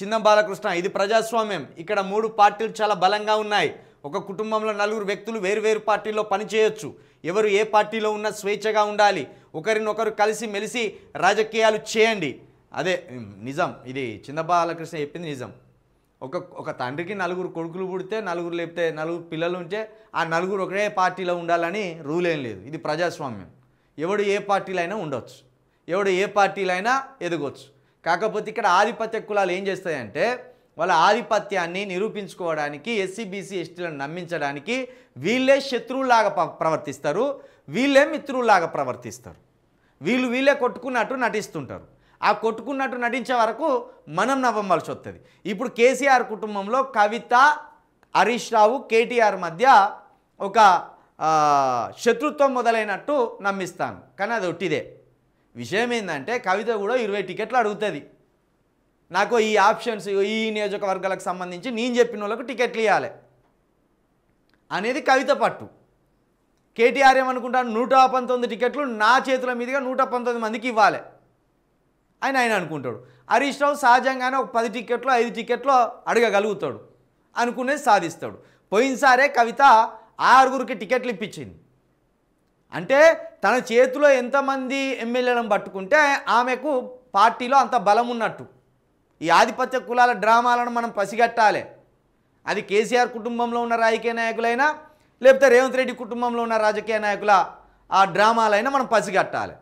చిన్న బాలకృష్ణ ఇది ప్రజాస్వామ్యం. ఇక్కడ 3 పార్టీలు చాలా బలంగా ఉన్నాయి. ఒక కుటుంబంలో 4 వ్యక్తులు వేరు పార్టీల్లో పనిచేయొచ్చు. ఎవరు ఏ పార్టీలో ఉన్నా స్వేచ్ఛగా ఉండాలి. ఒకరినొకరు కలిసి మెలిసి రాజకీయాలు చేయండి. అదే నిజం. ఇది చిన్న బాలకృష్ణ చెప్పింది నిజం. ఒక తండ్రికి 4 కొడుకులు పుడితే 4 లేకపోతే 4 పిల్లలు ఉంటే ఆ 4 ఒకే పార్టీలో ఉండాలని రూల్ ఏం లేదు. ఇది ప్రజాస్వామ్యం. ఎవడు ఏ పార్టీలో అయినా ఉండొచ్చు, ఎవడు ఏ పార్టీలో అయినా ఎదగొచ్చు. కాకపోతే ఇక్కడ ఆధిపత్య కులాలు ఏం చేస్తాయంటే వాళ్ళ ఆధిపత్యాన్ని నిరూపించుకోవడానికి ఎస్సీ బీసీ ఎస్టీలను నమ్మించడానికి వీళ్ళే శత్రువులాగా ప్రవర్తిస్తారు, వీళ్ళే మిత్రుల్లాగా ప్రవర్తిస్తారు. వీళ్ళే కొట్టుకున్నట్టు నటిస్తుంటారు. ఆ కొట్టుకున్నట్టు నటించే వరకు మనం నవ్వవలసి వస్తుంది. ఇప్పుడు కేసీఆర్ కుటుంబంలో కవిత, హరీష్ రావు, కేటీఆర్ మధ్య ఒక శత్రుత్వం మొదలైనట్టు నమ్మిస్తాను. కానీ అది ఒట్టిదే. విషయం ఏంటంటే కవిత కూడా 20 టికెట్లు అడుగుతుంది. నాకు ఈ ఆప్షన్స్ ఈ నియోజకవర్గాలకు సంబంధించి నేను చెప్పిన వాళ్ళకు టికెట్లు ఇవ్వాలి అనేది కవిత పట్టు. కేటీఆర్ ఏమనుకుంటాను 119 టికెట్లు నా చేతుల మీదుగా 119 మందికి ఇవ్వాలి అని ఆయన అనుకుంటాడు. హరీష్ రావు సహజంగానే ఒక 10 టికెట్లు 5 టికెట్లు అడగగలుగుతాడు, అనుకునేది సాధిస్తాడు. పోయినసారే కవిత 6గురికి టికెట్లు ఇప్పించింది. అంటే తన చేతిలో ఎంతమంది ఎమ్మెల్యేలను పట్టుకుంటే ఆమెకు పార్టీలో అంత బలం ఉన్నట్టు. ఈ ఆధిపత్య కులాల డ్రామాలను మనం పసిగట్టాలి. అది కేసీఆర్ కుటుంబంలో ఉన్న రాజకీయ నాయకులైనా లేకపోతే రేవంత్ రెడ్డి కుటుంబంలో ఉన్న రాజకీయ నాయకుల ఆ డ్రామాలైనా మనం పసిగట్టాలి.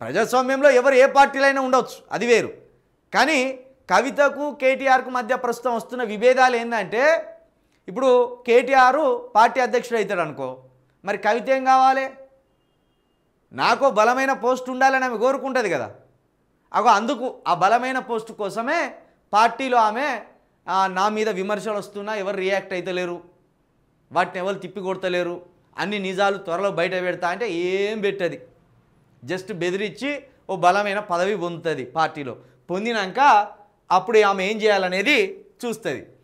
ప్రజాస్వామ్యంలో ఎవరు ఏ పార్టీలైనా ఉండవచ్చు, అది వేరు. కానీ కవితకు కేటీఆర్కు మధ్య ప్రస్తుతం వస్తున్న విభేదాలు ఏంటంటే ఇప్పుడు కేటీఆర్ పార్టీ అధ్యక్షుడు అవుతాడు అనుకో, మరి కవిత ఏం కావాలి? నాకు బలమైన పోస్ట్ ఉండాలని ఆమె కోరుకుంటుంది కదా. అందుకు ఆ బలమైన పోస్టు కోసమే పార్టీలో ఆమె నా మీద విమర్శలు వస్తున్నా ఎవరు రియాక్ట్ అవుతలేరు, వాటిని ఎవరు తిప్పి కొడతలేరు, అన్ని నిజాలు త్వరలో బయట పెడతా అంటే ఏం పెట్టది. జస్ట్ బెదిరించి ఓ బలమైన పదవి పొందుతుంది పార్టీలో. పొందినాక అప్పుడు ఆమె ఏం చేయాలనేది చూస్తుంది.